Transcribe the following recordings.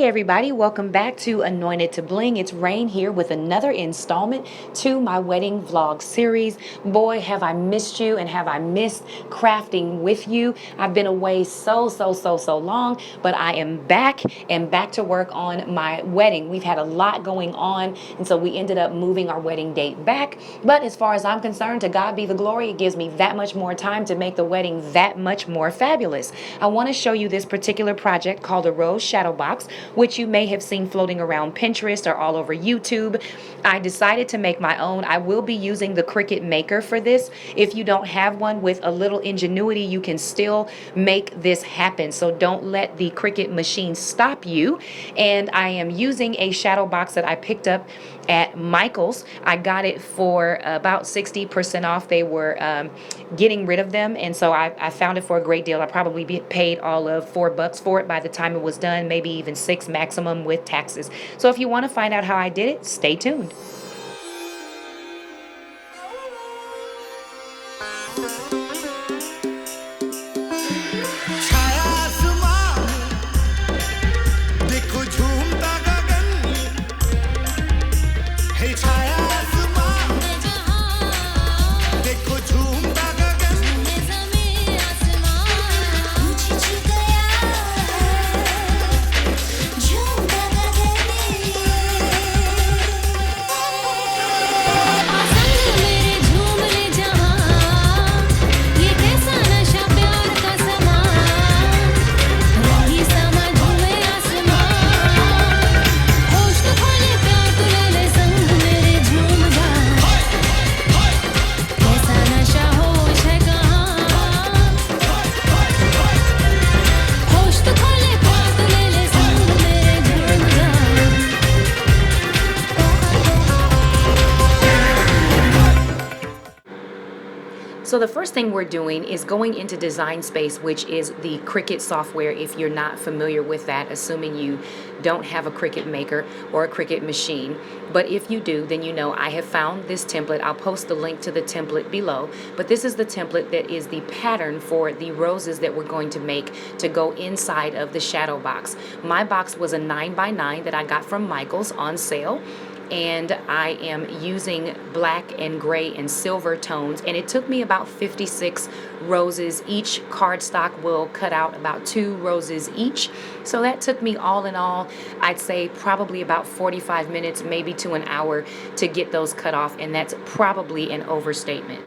Hey everybody, welcome back to Anointed to Bling. It's Rein here with another installment to my wedding vlog series. Boy, have I missed you and have I missed crafting with you. I've been away so long, but I am back and back to work on my wedding. We've had a lot going on, and so we ended up moving our wedding date back. But as far as I'm concerned, to God be the glory, it gives me that much more time to make the wedding that much more fabulous. I want to show you this particular project called a rose shadow box, which you may have seen floating around Pinterest or all over YouTube. I decided to make my own. I will be using the Cricut maker for this. If you don't have one, with a little ingenuity, you can still make this happen. So don't let the Cricut machine stop you. And I am using a shadow box that I picked up at Michael's. I got it for about 60% off. They were getting rid of them, and so I found it for a great deal. I probably paid all of $4 for it by the time it was done, maybe even 6 maximum with taxes. So if you want to find out how I did it, stay tuned. So the first thing we're doing is going into Design Space, which is the Cricut software if you're not familiar with that, assuming you don't have a Cricut maker or a Cricut machine. But if you do, then you know I have found this template. I'll post the link to the template below. But this is the template that is the pattern for the roses that we're going to make to go inside of the shadow box. My box was a 9x9 that I got from Michael's on sale. And I am using black and gray and silver tones, and it took me about 56 roses. Each cardstock will cut out about 2 roses each, so that took me all in all, I'd say probably about 45 minutes, maybe to an hour to get those cut off, and that's probably an overstatement.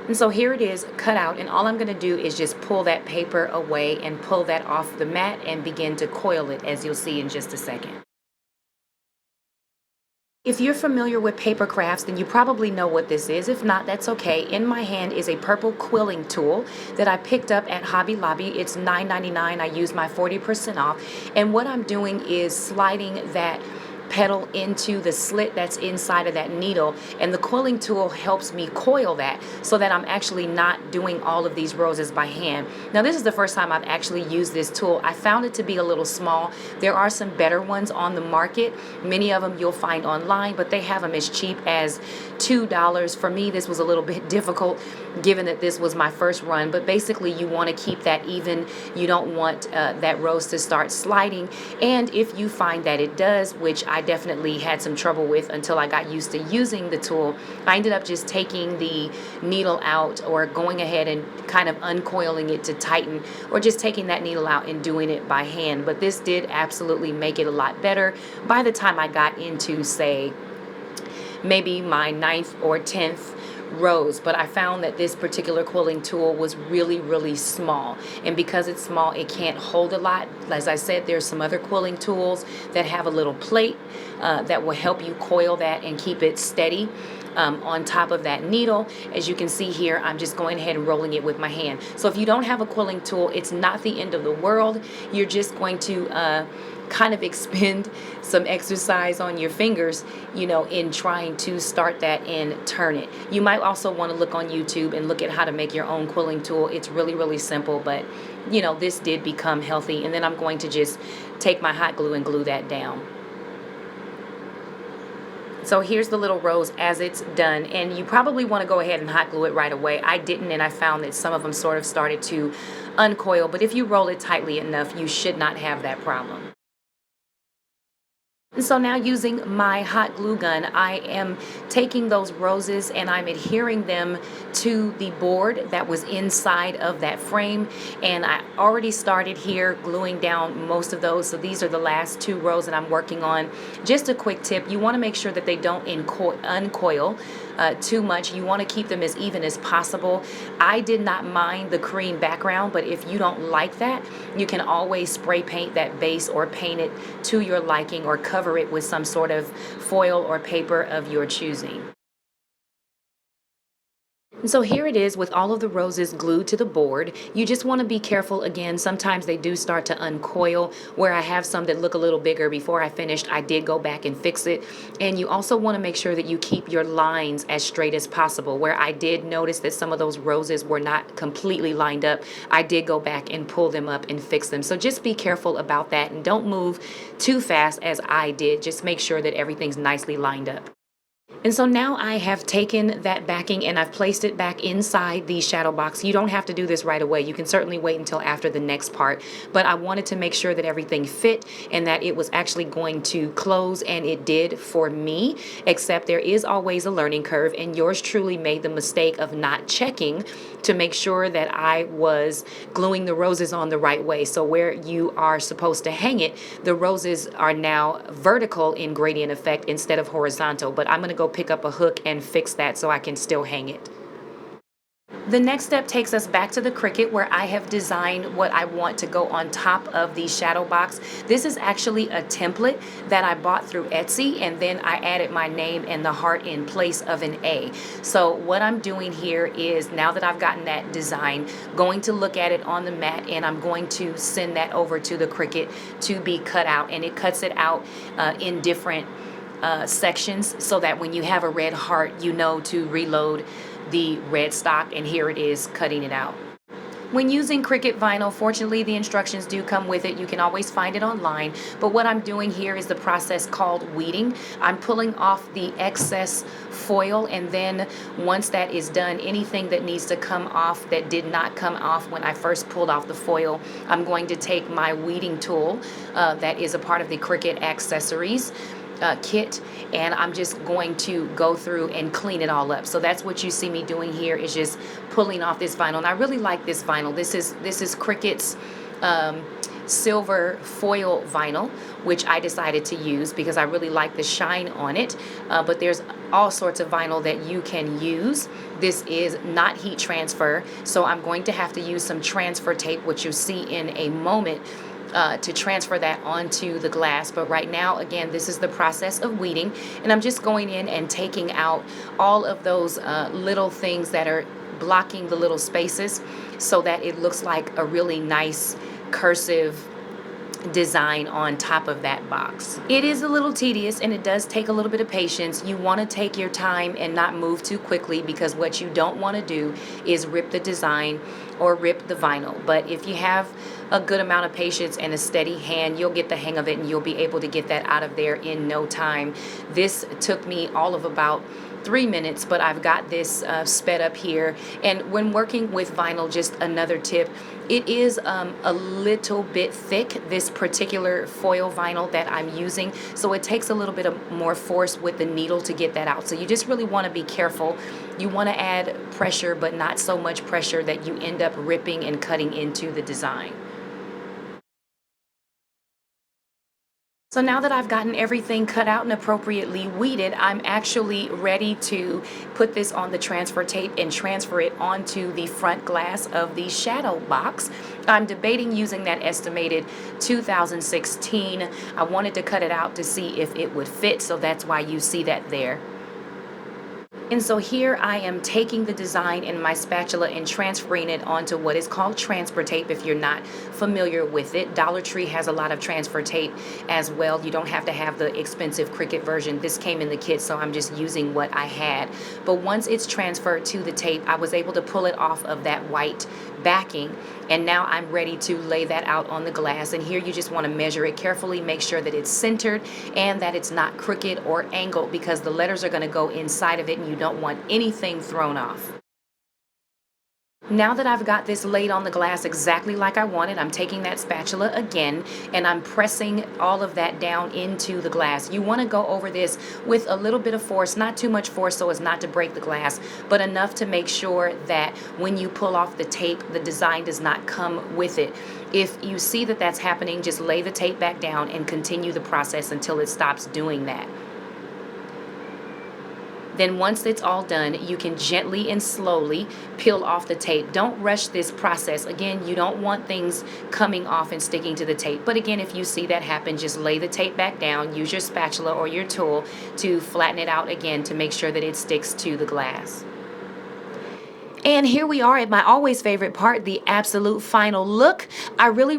And so here it is cut out, and all I'm going to do is just pull that paper away and pull that off the mat and begin to coil it, as you'll see in just a second. If you're familiar with paper crafts, then you probably know what this is. If not, that's okay. In my hand is a purple quilling tool that I picked up at Hobby Lobby. It's $9.99. I used my 40% off. And what I'm doing is sliding that petal into the slit that's inside of that needle, and the quilling tool helps me coil that so that I'm actually not doing all of these roses by hand. Now, this is the first time I've actually used this tool. I found it to be a little small. There are some better ones on the market. Many of them you'll find online, but they have them as cheap as $2. For me, this was a little bit difficult given that this was my first run, but basically you want to keep that even. You don't want that rose to start sliding, and if you find that it does, which I definitely had some trouble with until I got used to using the tool, I ended up just taking the needle out or going ahead and kind of uncoiling it to tighten, or just taking that needle out and doing it by hand. But this did absolutely make it a lot better by the time I got into, say, maybe my 9th or 10th rose. But I found that this particular quilling tool was really small, and because it's small, it can't hold a lot. As I said, there's some other quilling tools that have a little plate that will help you coil that and keep it steady on top of that needle. As you can see here, I'm just going ahead and rolling it with my hand. So if you don't have a quilling tool, it's not the end of the world. You're just going to kind of expend some exercise on your fingers, you know, in trying to start that and turn it. You might also want to look on YouTube and look at how to make your own quilling tool. It's really simple, but you know, this did become healthy. And then I'm going to just take my hot glue and glue that down. So here's the little rose as it's done, and you probably want to go ahead and hot glue it right away. I didn't, and I found that some of them sort of started to uncoil, but if you roll it tightly enough, you should not have that problem. So now using my hot glue gun, I am taking those roses and I'm adhering them to the board that was inside of that frame. And I already started here gluing down most of those. So these are the last 2 rows that I'm working on. Just a quick tip, you want to make sure that they don't uncoil too much. You want to keep them as even as possible. I did not mind the cream background, but if you don't like that, you can always spray paint that base or paint it to your liking or cover it with some sort of foil or paper of your choosing. And so here it is with all of the roses glued to the board. You just want to be careful again. Sometimes they do start to uncoil. Where I have some that look a little bigger before I finished, I did go back and fix it. And you also want to make sure that you keep your lines as straight as possible. Where I did notice that some of those roses were not completely lined up, I did go back and pull them up and fix them. So just be careful about that and don't move too fast as I did. Just make sure that everything's nicely lined up. And so now I have taken that backing and I've placed it back inside the shadow box. You don't have to do this right away. You can certainly wait until after the next part. But I wanted to make sure that everything fit and that it was actually going to close, and it did for me, except there is always a learning curve, and yours truly made the mistake of not checking to make sure that I was gluing the roses on the right way. So where you are supposed to hang it, the roses are now vertical in gradient effect instead of horizontal. But I'm going to go pick up a hook and fix that so I can still hang it. The next step takes us back to the Cricut, where I have designed what I want to go on top of the shadow box. This is actually a template that I bought through Etsy, and then I added my name and the heart in place of an A. So what I'm doing here is, now that I've gotten that design, going to look at it on the mat, and I'm going to send that over to the Cricut to be cut out. And it cuts it out in different sections so that when you have a red heart, you know to reload the red stock, and here it is cutting it out. When using Cricut vinyl, fortunately the instructions do come with it. You can always find it online, but what I'm doing here is the process called weeding. I'm pulling off the excess foil, and then once that is done, anything that needs to come off that did not come off when I first pulled off the foil, I'm going to take my weeding tool that is a part of the Cricut accessories kit, and I'm just going to go through and clean it all up. So that's what you see me doing here, is just pulling off this vinyl. And I really like this vinyl. This is Cricut's silver foil vinyl, which I decided to use because I really like the shine on it. But there's all sorts of vinyl that you can use. This is not heat transfer, so I'm going to have to use some transfer tape, which you'll see in a moment, to transfer that onto the glass. But right now, again, this is the process of weeding, and I'm just going in and taking out all of those little things that are blocking the little spaces so that it looks like a really nice cursive design on top of that box. It is a little tedious and it does take a little bit of patience. You want to take your time and not move too quickly, because what you don't want to do is rip the design or rip the vinyl. But if you have a good amount of patience and a steady hand, you'll get the hang of it and you'll be able to get that out of there in no time. This took me all of about 3 minutes, but I've got this sped up here. And when working with vinyl, just another tip, it is a little bit thick, this particular foil vinyl that I'm using, so it takes a little bit of more force with the needle to get that out. So you just really want to be careful. You want to add pressure, but not so much pressure that you end up ripping and cutting into the design. So now that I've gotten everything cut out and appropriately weeded, I'm actually ready to put this on the transfer tape and transfer it onto the front glass of the shadow box. I'm debating using that estimated 2016. I wanted to cut it out to see if it would fit, so that's why you see that there. And so here I am taking the design in my spatula and transferring it onto what is called transfer tape. If you're not familiar with it, Dollar Tree has a lot of transfer tape as well. You don't have to have the expensive Cricut version. This came in the kit, so I'm just using what I had. But once it's transferred to the tape, I was able to pull it off of that white backing, and now I'm ready to lay that out on the glass. And here you just want to measure it carefully, make sure that it's centered and that it's not crooked or angled, because the letters are going to go inside of it and you don't want anything thrown off. Now that I've got this laid on the glass exactly like I wanted, I'm taking that spatula again and I'm pressing all of that down into the glass. You want to go over this with a little bit of force, not too much force so as not to break the glass, but enough to make sure that when you pull off the tape, the design does not come with it. If you see that that's happening, just lay the tape back down and continue the process until it stops doing that. Then once it's all done, you can gently and slowly peel off the tape. Don't rush this process. Again, you don't want things coming off and sticking to the tape. But again, if you see that happen, just lay the tape back down, use your spatula or your tool to flatten it out again to make sure that it sticks to the glass. And here we are at my always favorite part, the absolute final look. I really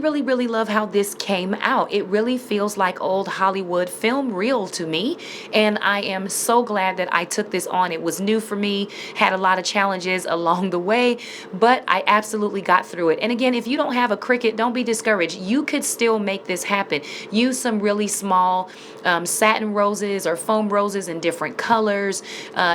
love how this came out. It really feels like old Hollywood film reel to me. And I am so glad that I took this on. It was new for me, had a lot of challenges along the way, but I absolutely got through it. And again, if you don't have a Cricut, don't be discouraged. You could still make this happen. Use some really small satin roses or foam roses in different colors.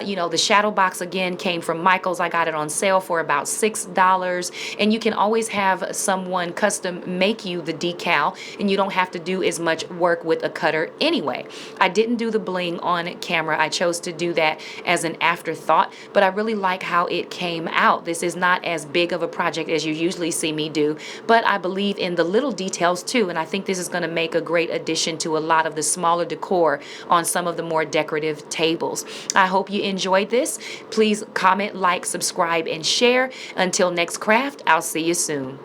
You know, the shadow box again came from Michael's. I got it on sale for about $6, and you can always have someone custom make you the decal, and you don't have to do as much work with a cutter anyway. I didn't do the bling on camera. I chose to do that as an afterthought, but I really like how it came out. This is not as big of a project as you usually see me do, but I believe in the little details too, and I think this is going to make a great addition to a lot of the smaller decor on some of the more decorative tables. I hope you enjoyed this. Please comment, like, subscribe, and share. Until next craft, I'll see you soon.